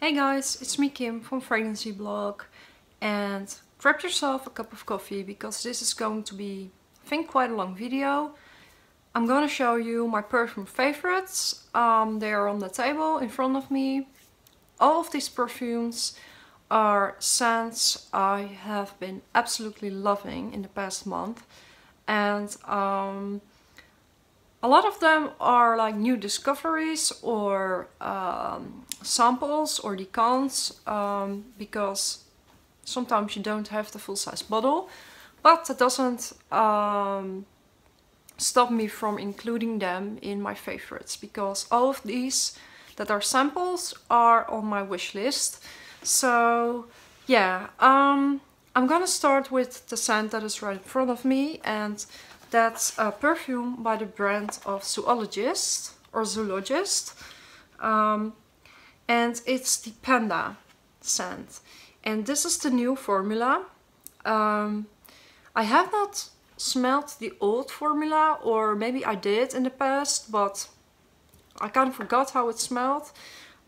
Hey guys, it's me Kim from Fragrancy blog, and grab yourself a cup of coffee because this is going to be, I think, quite a long video. I'm gonna show you my perfume favorites. They are on the table in front of me. All of these perfumes are scents I have been absolutely loving in the past month, and a lot of them are like new discoveries or samples or decants, because sometimes you don't have the full-size bottle, but that doesn't stop me from including them in my favorites, because all of these that are samples are on my wish list. So yeah, I'm gonna start with the scent that is right in front of me, and that's a perfume by the brand of Zoologist or Zoologist, and it's the Panda scent, and this is the new formula. I have not smelled the old formula, or maybe I did in the past, but I kind of forgot how it smelled.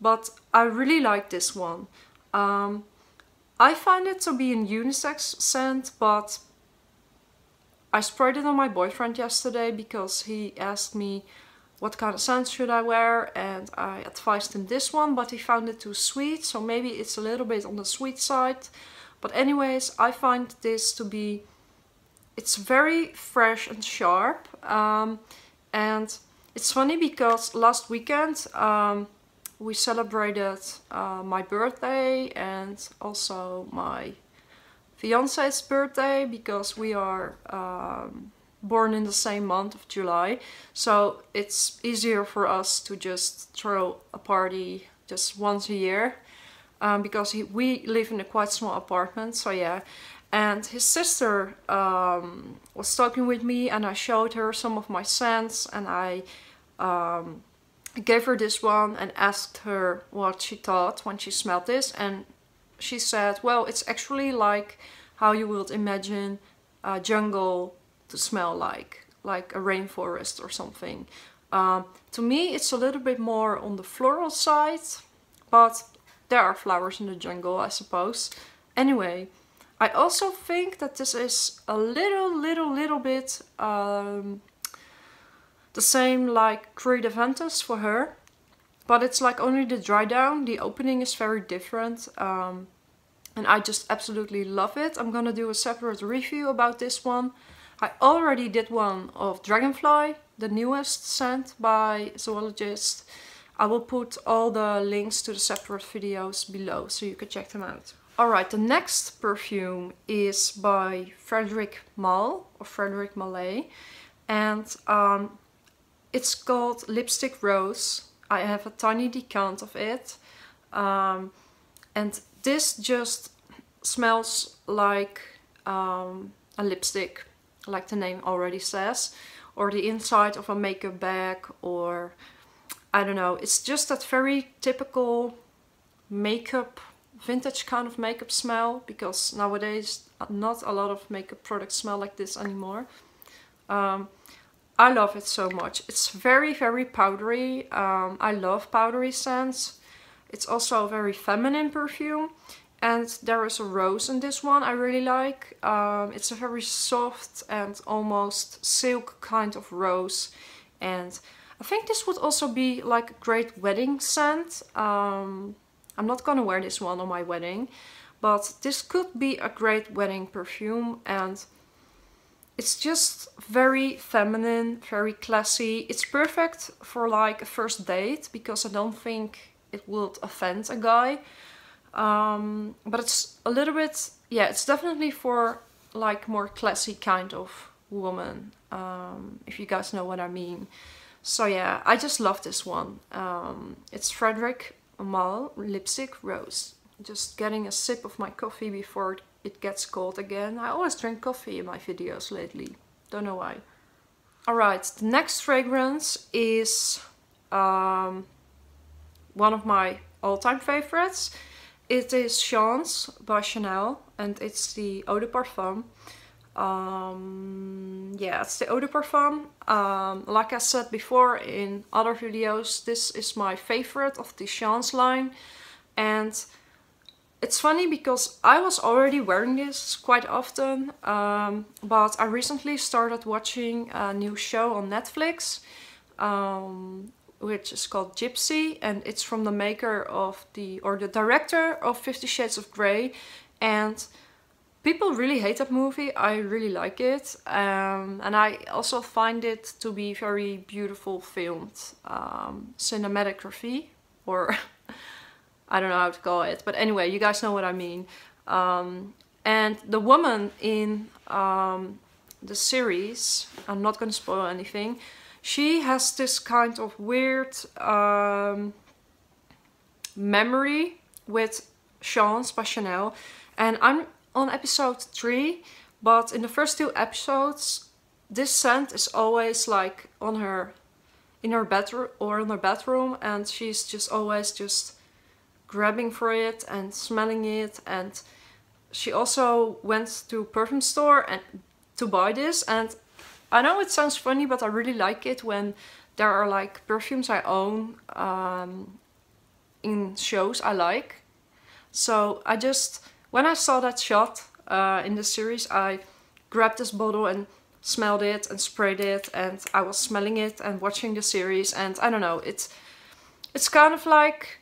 But I really like this one. I find it to be a unisex scent, but I sprayed it on my boyfriend yesterday because he asked me what kind of scent should I wear, and I advised him this one, but he found it too sweet, so maybe it's a little bit on the sweet side. But anyways, I find this to be, it's very fresh and sharp, and it's funny because last weekend we celebrated my birthday and also my fiance's birthday, because we are born in the same month of July, so it's easier for us to just throw a party just once a year, because we live in a quite small apartment. So yeah, and his sister was talking with me, and I showed her some of my scents, and I gave her this one and asked her what she thought when she smelled this, and she said, well, it's actually like how you would imagine a jungle to smell like a rainforest or something. To me, it's a little bit more on the floral side, but there are flowers in the jungle, I suppose. Anyway, I also think that this is a little bit the same like Creed Aventus for her, but it's like only the dry down. The opening is very different, and I just absolutely love it. I'm gonna do a separate review about this one. I already did one of Dragonfly, the newest scent by Zoologist. I will put all the links to the separate videos below so you can check them out. Alright, the next perfume is by Frederic Malle, or Frederic Malle, and it's called Lipstick Rose. I have a tiny decant of it, and this just smells like a lipstick, like the name already says, or the inside of a makeup bag, or I don't know. It's just that very typical makeup, vintage kind of makeup smell, because nowadays not a lot of makeup products smell like this anymore. I love it so much. It's very powdery. I love powdery scents. It's also a very feminine perfume, and there is a rose in this one I really like. It's a very soft and almost silk kind of rose, and I think this would also be like a great wedding scent. I'm not gonna wear this one on my wedding, but this could be a great wedding perfume, and it's just very feminine, very classy. It's perfect for like a first date, because I don't think it would offend a guy. But it's a little bit, yeah, it's definitely for like more classy kind of woman, if you guys know what I mean. So yeah, I just love this one. It's Frederic Malle Lipstick Rose. Just getting a sip of my coffee before it gets cold again. I always drink coffee in my videos lately, don't know why. Alright, the next fragrance is one of my all-time favorites. It is Chance by Chanel, and it's the Eau de Parfum. Yeah, it's the Eau de Parfum. Like I said before in other videos, this is my favorite of the Chance line. And it's funny because I was already wearing this quite often, but I recently started watching a new show on Netflix, which is called Gypsy, and it's from the maker of the director of 50 Shades of Grey, and people really hate that movie. I really like it, and I also find it to be very beautiful filmed, cinematography, or I don't know how to call it, but anyway, you guys know what I mean. And the woman in the series, I'm not going to spoil anything, she has this kind of weird memory with Chance by Chanel, and I'm on episode 3, but in the first 2 episodes this scent is always like on her, in her bedroom or in her bedroom, and she's just always just grabbing for it and smelling it. And she also went to a perfume store and to buy this, and I know it sounds funny, but I really like it when there are like perfumes I own in shows I like. So I just, when I saw that shot in the series, I grabbed this bottle and smelled it and sprayed it, and I was smelling it and watching the series, and I don't know, it's kind of like,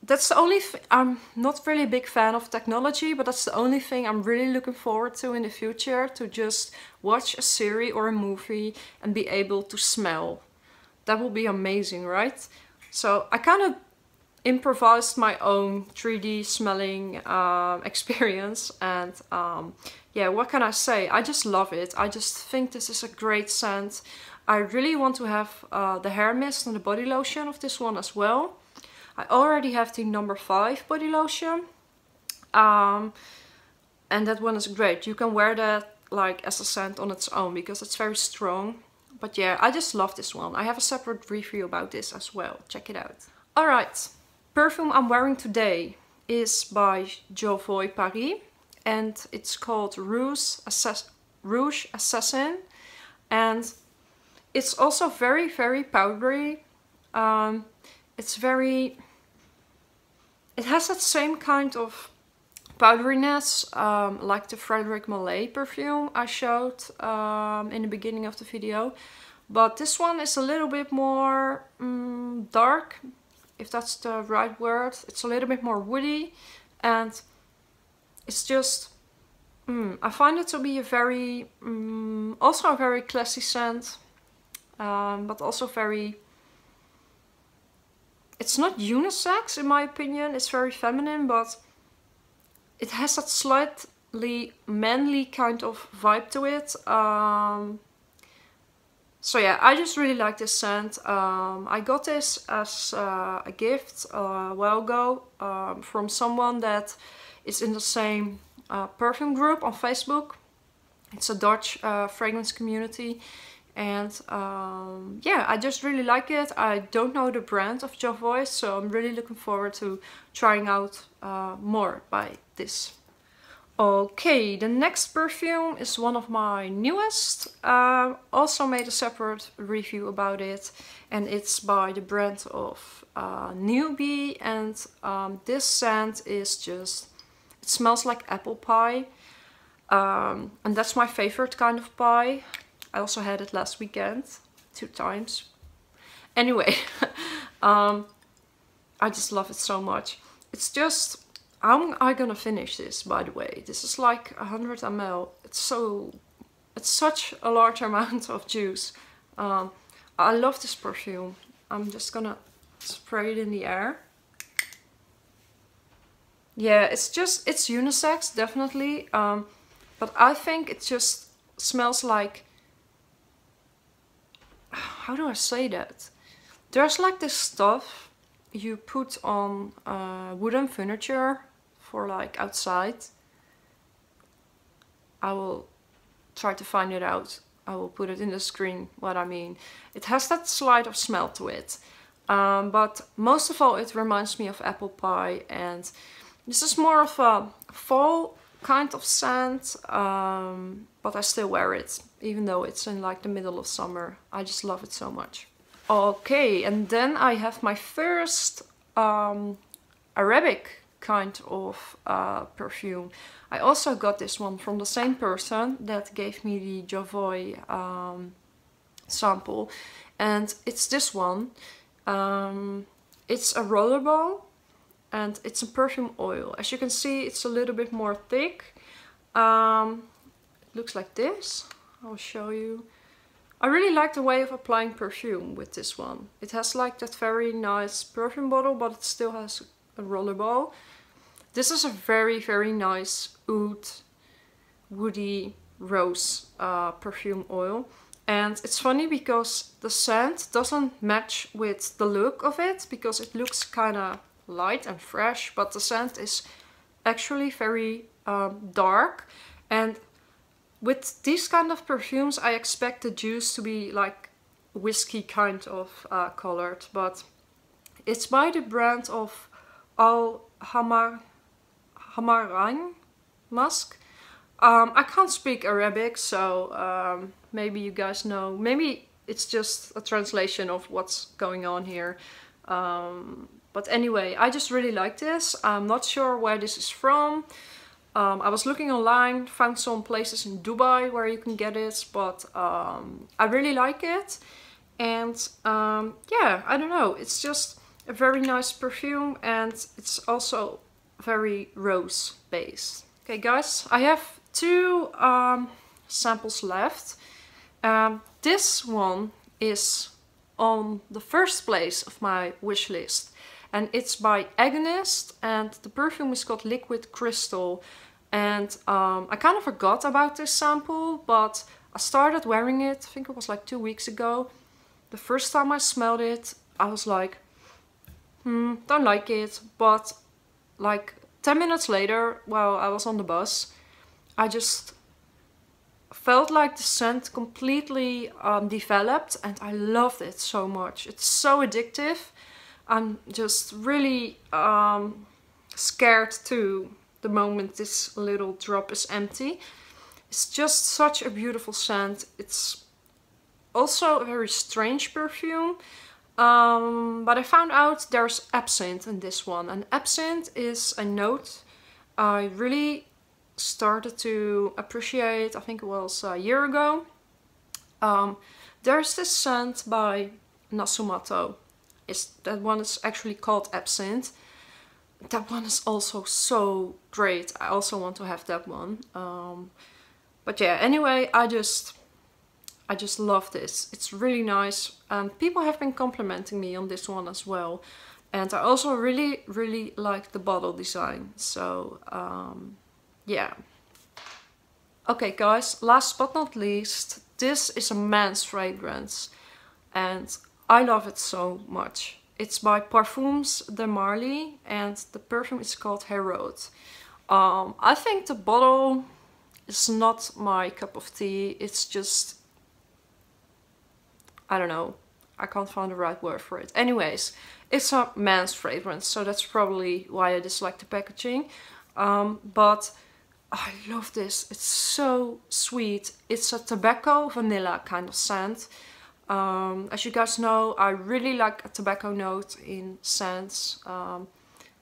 that's the only I'm not really a big fan of technology, but that's the only thing I'm really looking forward to in the future, to just watch a series or a movie and be able to smell. That will be amazing, right? So I kind of improvised my own 3D smelling experience, and yeah, what can I say? I just love it. I just think this is a great scent. I really want to have the hair mist and the body lotion of this one as well. I already have the number 5 body lotion, and that one is great. You can wear that like as a scent on its own because it's very strong. But yeah, I just love this one. I have a separate review about this as well. Check it out. Alright, perfume I'm wearing today is by Jovoy Paris, and it's called Rouge Assassin, and it's also very, very powdery. It's very, it has that same kind of powderiness like the Frédéric Malle perfume I showed in the beginning of the video. But this one is a little bit more dark, if that's the right word. It's a little bit more woody, and it's just, I find it to be a very, also a very classy scent, but also very, it's not unisex in my opinion, it's very feminine, but it has that slightly manly kind of vibe to it. So yeah, I just really like this scent. I got this as a gift a while ago from someone that is in the same perfume group on Facebook. It's a Dutch fragrance community. And yeah, I just really like it. I don't know the brand of Jovoy, so I'm really looking forward to trying out more by this. Okay, the next perfume is one of my newest. Also made a separate review about it, and it's by the brand of Newbie, and this scent is just, it smells like apple pie, and that's my favorite kind of pie. I also had it last weekend, 2 times. Anyway, I just love it so much. It's just, how am I gonna finish this, by the way? This is like 100 ml. It's such a large amount of juice. I love this perfume. I'm just gonna spray it in the air. Yeah, it's unisex, definitely. But I think it just smells like, how do I say that? There's like this stuff you put on wooden furniture for like outside. I will try to find it out. I will put it in the screen what I mean. It has that slight of smell to it. But most of all it reminds me of apple pie, and this is more of a fall kind of scent, but I still wear it even though it's in like the middle of summer. I just love it so much. Okay, and then I have my first Arabic kind of perfume. I also got this one from the same person that gave me the Jovoy sample, and it's this one. It's a rollerball and it's a perfume oil. As you can see, it's a little bit more thick. It looks like this. I'll show you. I really like the way of applying perfume with this one. It has like that very nice perfume bottle, but it still has a rollerball. This is a very, very nice oud, woody rose perfume oil. And it's funny because the scent doesn't match with the look of it, because it looks kind of light and fresh, but the scent is actually very dark. And with these kind of perfumes, I expect the juice to be like whiskey kind of colored, but it's by the brand of Al Hamarang Musk. I can't speak Arabic, so maybe you guys know. Maybe it's just a translation of what's going on here. But anyway, I just really like this. I'm not sure where this is from. I was looking online, found some places in Dubai where you can get it, but I really like it. And yeah, I don't know, it's just a very nice perfume, and it's also very rose based. Okay guys, I have two samples left. This one is on the first place of my wish list, and it's by Agonist, and the perfume is called Liquid Crystal. And I kind of forgot about this sample, but I started wearing it, I think it was like 2 weeks ago. The first time I smelled it, I was like, don't like it. But like 10 minutes later, while I was on the bus, I just felt like the scent completely developed, and I loved it so much. It's so addictive. I'm just really scared to the moment this little drop is empty. It's just such a beautiful scent. It's also a very strange perfume, but I found out there's absinthe in this one, and absinthe is a note I really started to appreciate, I think it was a year ago. There's this scent by Nasumato. That one is actually called absinthe. That one is also so great. I also want to have that one. But yeah, anyway, I just love this. It's really nice. People have been complimenting me on this one as well. And I also really, really like the bottle design. So yeah. Okay guys, last but not least, this is a man's fragrance. And I love it so much. It's by Parfums de Marly, and the perfume is called Herod. I think the bottle is not my cup of tea. It's just, I don't know, I can't find the right word for it. Anyways, it's a man's fragrance, so that's probably why I dislike the packaging. But I love this. It's so sweet. It's a tobacco vanilla kind of scent. As you guys know, I really like a tobacco note in scents.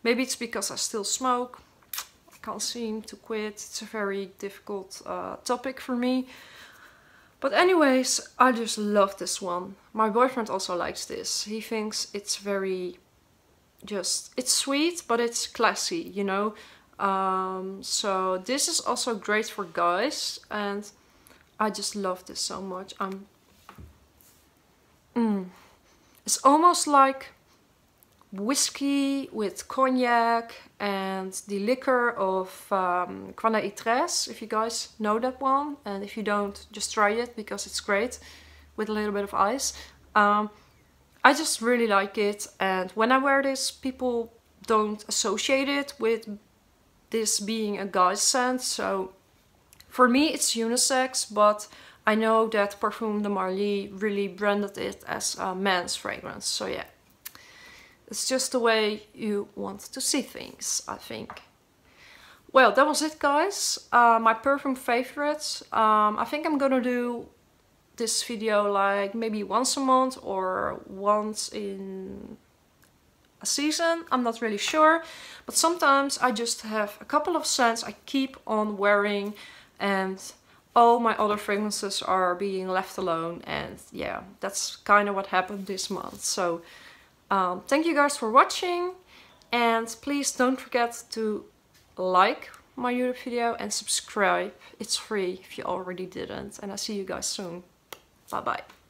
Maybe it's because I still smoke. I can't seem to quit. It's a very difficult topic for me. But anyways, I just love this one. My boyfriend also likes this. He thinks it's very it's sweet, but it's classy, you know. So this is also great for guys, and I just love this so much. It's almost like whiskey with cognac and the liquor of Quana Itres, if you guys know that one. And if you don't, just try it because it's great with a little bit of ice. I just really like it, and when I wear this, people don't associate it with this being a guy's scent. So for me it's unisex, but I know that Parfums de Marly really branded it as a man's fragrance. So yeah, it's just the way you want to see things, I think. Well, that was it guys. My perfume favorites. I think I'm gonna do this video like maybe once a month or once in a season. I'm not really sure, but sometimes I just have a couple of scents I keep on wearing and all my other fragrances are being left alone. And yeah, that's kind of what happened this month. So thank you guys for watching, and please don't forget to like my YouTube video and subscribe. It's free if you already didn't, and I'll see you guys soon. Bye bye.